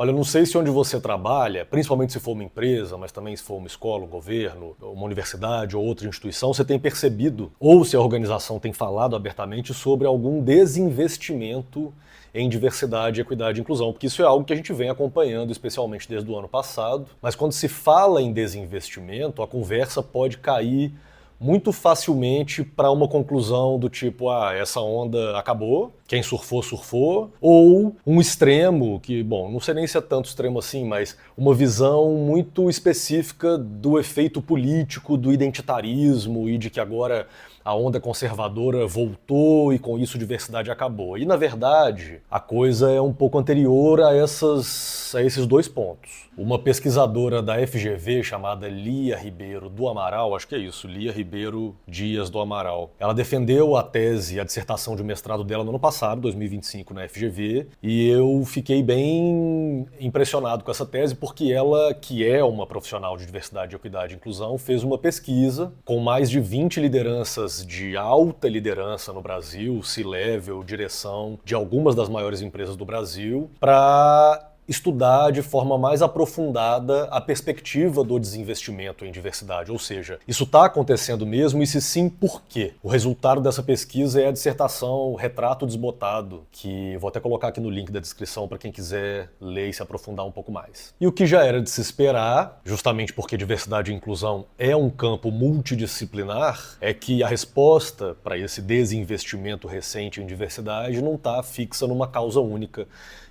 Olha, eu não sei se onde você trabalha, principalmente se for uma empresa, mas também se for uma escola, um governo, uma universidade ou outra instituição, você tem percebido, ou se a organização tem falado abertamente sobre algum desinvestimento em diversidade, equidade e inclusão, porque isso é algo que a gente vem acompanhando, especialmente desde o ano passado. Mas quando se fala em desinvestimento, a conversa pode cair muito facilmente para uma conclusão do tipo, essa onda acabou, quem surfou, surfou, ou um extremo, que, bom, não sei nem se é tanto extremo assim, mas uma visão muito específica do efeito político, do identitarismo e de que agora a onda conservadora voltou e com isso diversidade acabou. E, na verdade, a coisa é um pouco anterior a esses dois pontos. Uma pesquisadora da FGV chamada Lia Ribeiro do Amaral, acho que é isso, Lia Ribeiro Dias do Amaral, ela defendeu a tese, a dissertação de mestrado dela no ano passado, 2025, na FGV, e eu fiquei bem impressionado com essa tese porque ela, que é uma profissional de diversidade, equidade e inclusão, fez uma pesquisa com mais de 20 lideranças de alta liderança no Brasil, C-level, direção de algumas das maiores empresas do Brasil, para estudar de forma mais aprofundada a perspectiva do desinvestimento em diversidade. Ou seja, isso está acontecendo mesmo e se sim, por quê? O resultado dessa pesquisa é a dissertação Retrato Desbotado, que vou até colocar aqui no link da descrição para quem quiser ler e se aprofundar um pouco mais. E o que já era de se esperar, justamente porque diversidade e inclusão é um campo multidisciplinar, é que a resposta para esse desinvestimento recente em diversidade não está fixa numa causa única,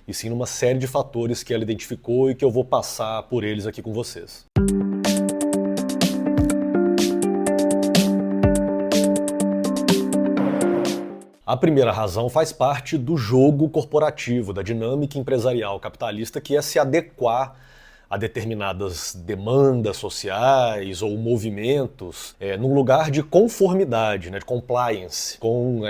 e sim numa série de fatores que ela identificou e que eu vou passar por eles aqui com vocês. A primeira razão faz parte do jogo corporativo, da dinâmica empresarial capitalista, que é se adequar a determinadas demandas sociais ou movimentos num lugar de conformidade, de compliance com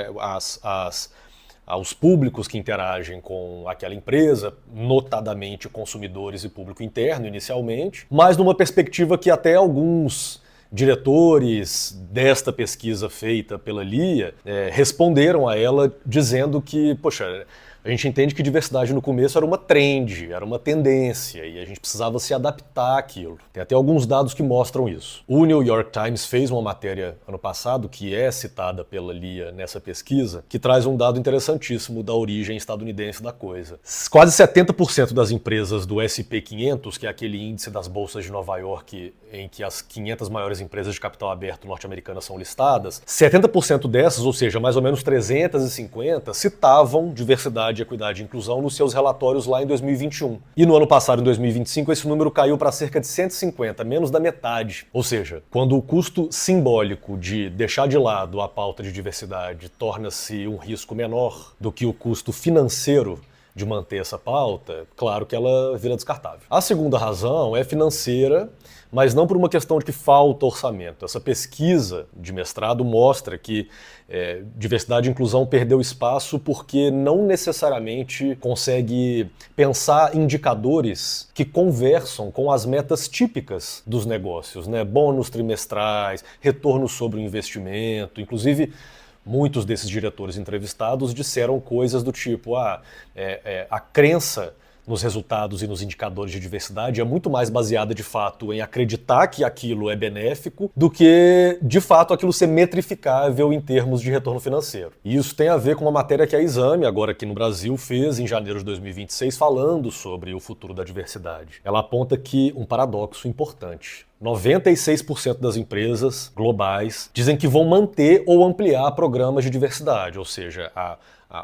aos públicos que interagem com aquela empresa, notadamente consumidores e público interno inicialmente, mas numa perspectiva que até alguns diretores desta pesquisa feita pela Lia responderam a ela dizendo que, poxa, a gente entende que diversidade no começo era uma trend, era uma tendência, e a gente precisava se adaptar àquilo. Tem até alguns dados que mostram isso. O New York Times fez uma matéria ano passado, que é citada pela Lia nessa pesquisa, que traz um dado interessantíssimo da origem estadunidense da coisa. Quase 70% das empresas do S&P 500, que é aquele índice das bolsas de Nova York em que as 500 maiores empresas de capital aberto norte-americanas são listadas, 70% dessas, ou seja, mais ou menos 350, citavam diversidade, equidade e inclusão nos seus relatórios lá em 2021. E no ano passado, em 2025, esse número caiu para cerca de 150, menos da metade. Ou seja, quando o custo simbólico de deixar de lado a pauta de diversidade torna-se um risco menor do que o custo financeiro de manter essa pauta, claro que ela vira descartável. A segunda razão é financeira, mas não por uma questão de que falta orçamento. Essa pesquisa de mestrado mostra que diversidade e inclusão perdeu espaço porque não necessariamente consegue pensar indicadores que conversam com as metas típicas dos negócios, bônus trimestrais, retorno sobre o investimento, inclusive muitos desses diretores entrevistados disseram coisas do tipo, a crença nos resultados e nos indicadores de diversidade é muito mais baseada, de fato, em acreditar que aquilo é benéfico do que, de fato, aquilo ser metrificável em termos de retorno financeiro. E isso tem a ver com uma matéria que a Exame, agora aqui no Brasil, fez em janeiro de 2026, falando sobre o futuro da diversidade. Ela aponta que um paradoxo importante. 96% das empresas globais dizem que vão manter ou ampliar programas de diversidade, ou seja,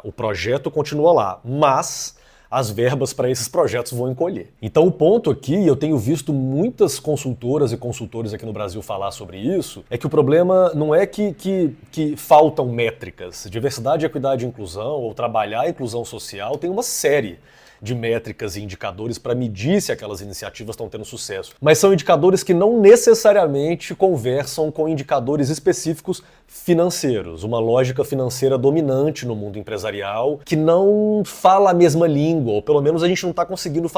o projeto continua lá, mas as verbas para esses projetos vão encolher. Então o ponto aqui, eu tenho visto muitas consultoras e consultores aqui no Brasil falar sobre isso, é que o problema não é que faltam métricas. Diversidade, equidade e inclusão, ou trabalhar a inclusão social, tem uma série de métricas e indicadores para medir se aquelas iniciativas estão tendo sucesso. Mas são indicadores que não necessariamente conversam com indicadores específicos financeiros, uma lógica financeira dominante no mundo empresarial que não fala a mesma língua, ou pelo menos a gente não está conseguindo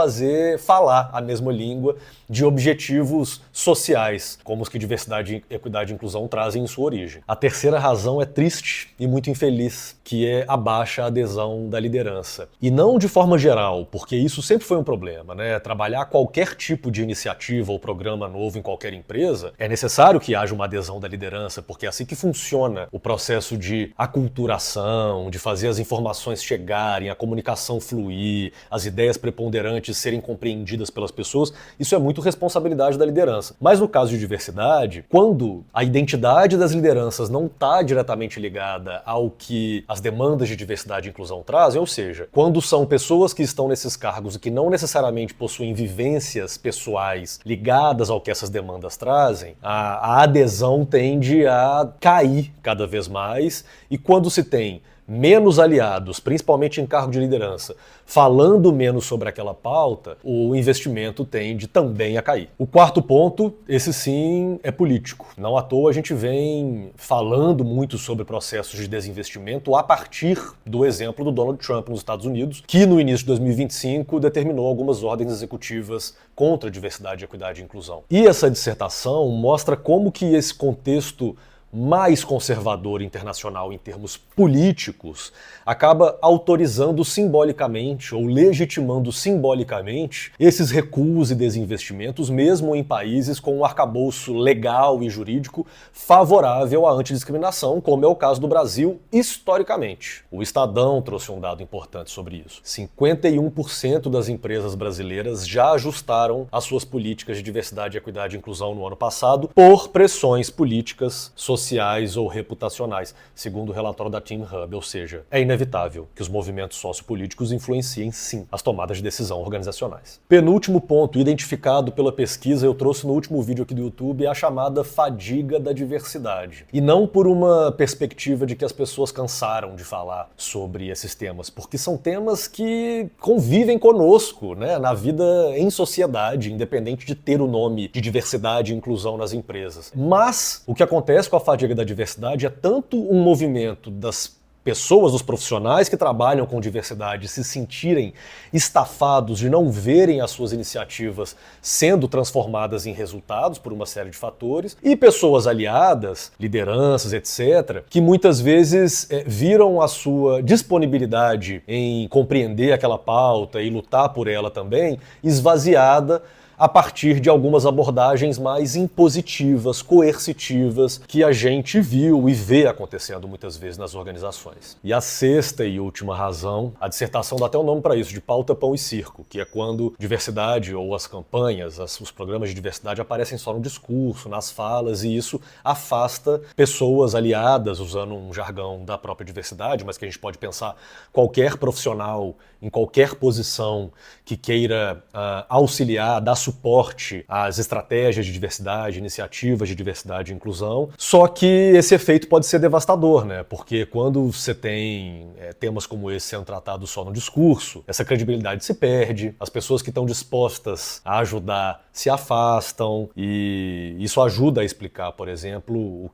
falar a mesma língua de objetivos sociais, como os que diversidade, equidade e inclusão trazem em sua origem. A terceira razão é triste e muito infeliz, que é a baixa adesão da liderança. E não de forma geral, fundamental, porque isso sempre foi um problema, né? Trabalhar qualquer tipo de iniciativa ou programa novo em qualquer empresa, é necessário que haja uma adesão da liderança, porque é assim que funciona o processo de aculturação, de fazer as informações chegarem, a comunicação fluir, as ideias preponderantes serem compreendidas pelas pessoas. Isso é muito responsabilidade da liderança. Mas no caso de diversidade, quando a identidade das lideranças não está diretamente ligada ao que as demandas de diversidade e inclusão trazem, ou seja, quando são pessoas que estão nesses cargos e que não necessariamente possuem vivências pessoais ligadas ao que essas demandas trazem, a adesão tende a cair cada vez mais, e quando se tem menos aliados, principalmente em cargo de liderança, falando menos sobre aquela pauta, o investimento tende também a cair. O quarto ponto, esse sim é político. Não à toa a gente vem falando muito sobre processos de desinvestimento a partir do exemplo do Donald Trump nos Estados Unidos, que no início de 2025 determinou algumas ordens executivas contra a diversidade, equidade e inclusão. E essa dissertação mostra como que esse contexto mais conservador internacional em termos políticos acaba autorizando simbolicamente ou legitimando simbolicamente esses recuos e desinvestimentos, mesmo em países com um arcabouço legal e jurídico favorável à antidiscriminação, como é o caso do Brasil historicamente. O Estadão trouxe um dado importante sobre isso. 51% das empresas brasileiras já ajustaram as suas políticas de diversidade, equidade e inclusão no ano passado por pressões políticas, sociais ou reputacionais, segundo o relatório da Team Hub, ou seja, é inevitável que os movimentos sociopolíticos influenciem sim as tomadas de decisão organizacionais. Penúltimo ponto, identificado pela pesquisa, eu trouxe no último vídeo aqui do YouTube, é a chamada fadiga da diversidade. E não por uma perspectiva de que as pessoas cansaram de falar sobre esses temas, porque são temas que convivem conosco, né, na vida em sociedade, independente de ter o nome de diversidade e inclusão nas empresas. Mas o que acontece com a fadiga da diversidade é tanto um movimento das pessoas, dos profissionais que trabalham com diversidade se sentirem estafados de não verem as suas iniciativas sendo transformadas em resultados por uma série de fatores, e pessoas aliadas, lideranças, etc., que muitas vezes viram a sua disponibilidade em compreender aquela pauta e lutar por ela também esvaziada a partir de algumas abordagens mais impositivas, coercitivas, que a gente viu e vê acontecendo muitas vezes nas organizações. E a sexta e última razão, a dissertação dá até um nome para isso, de pauta, pão e circo, que é quando diversidade ou as campanhas, os programas de diversidade aparecem só no discurso, nas falas, e isso afasta pessoas aliadas, usando um jargão da própria diversidade, mas que a gente pode pensar qualquer profissional em qualquer posição que queira auxiliar, dar suporte às estratégias de diversidade, iniciativas de diversidade e inclusão. Só que esse efeito pode ser devastador, né? Porque quando você tem temas como esse sendo tratados só no discurso, essa credibilidade se perde, as pessoas que estão dispostas a ajudar se afastam, e isso ajuda a explicar, por exemplo, o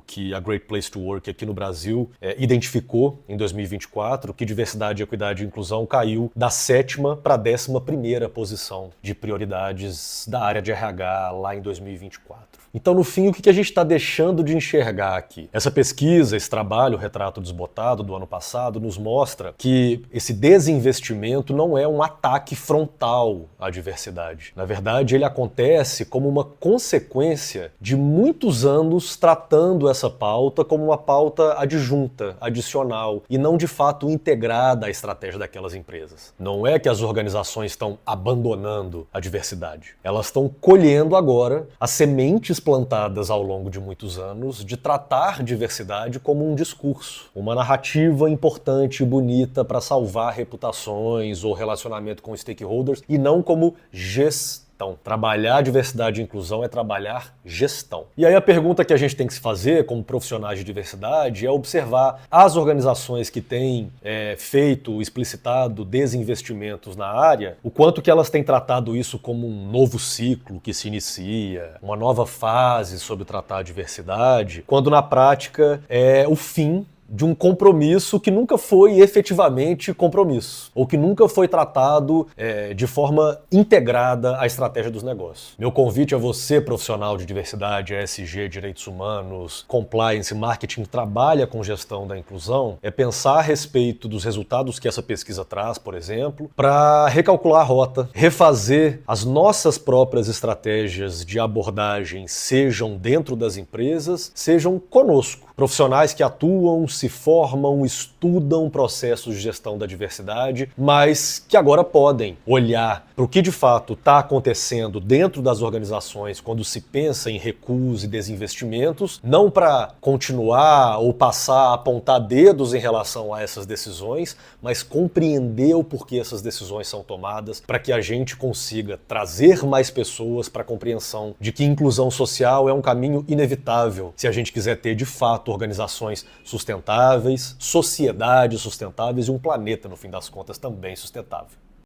que a Great Place to Work aqui no Brasil identificou em 2024, que diversidade, equidade e inclusão caiu da 7ª para a 11ª posição de prioridades da área de RH lá em 2024. Então, no fim, o que a gente está deixando de enxergar aqui? Essa pesquisa, esse trabalho, o Retrato Desbotado, do ano passado, nos mostra que esse desinvestimento não é um ataque frontal à diversidade. Na verdade, ele acontece como uma consequência de muitos anos tratando essa pauta como uma pauta adjunta, adicional, e não de fato integrada à estratégia daquelas empresas. Não é que as organizações estão abandonando a diversidade. Elas estão colhendo agora as sementes plantadas ao longo de muitos anos de tratar diversidade como um discurso, uma narrativa importante e bonita para salvar reputações ou relacionamento com stakeholders, e não como gestão. Trabalhar diversidade e inclusão é trabalhar gestão. E aí a pergunta que a gente tem que se fazer como profissionais de diversidade é observar as organizações que têm feito, explicitado desinvestimentos na área, o quanto que elas têm tratado isso como um novo ciclo que se inicia, uma nova fase sobre tratar a diversidade, quando na prática é o fim de um compromisso que nunca foi efetivamente compromisso, ou que nunca foi tratado de forma integrada à estratégia dos negócios. Meu convite a você, profissional de diversidade, ESG, direitos humanos, compliance, marketing, que trabalha com gestão da inclusão, é pensar a respeito dos resultados que essa pesquisa traz, por exemplo, para recalcular a rota, refazer as nossas próprias estratégias de abordagem, sejam dentro das empresas, sejam conosco. Profissionais que atuam, se formam, estudam processos de gestão da diversidade, mas que agora podem olhar para o que de fato está acontecendo dentro das organizações quando se pensa em recuos e desinvestimentos, não para continuar ou passar a apontar dedos em relação a essas decisões, mas compreender o porquê essas decisões são tomadas para que a gente consiga trazer mais pessoas para a compreensão de que inclusão social é um caminho inevitável se a gente quiser ter de fato organizações sustentáveis, sociedades sustentáveis e um planeta, no fim das contas, também sustentável.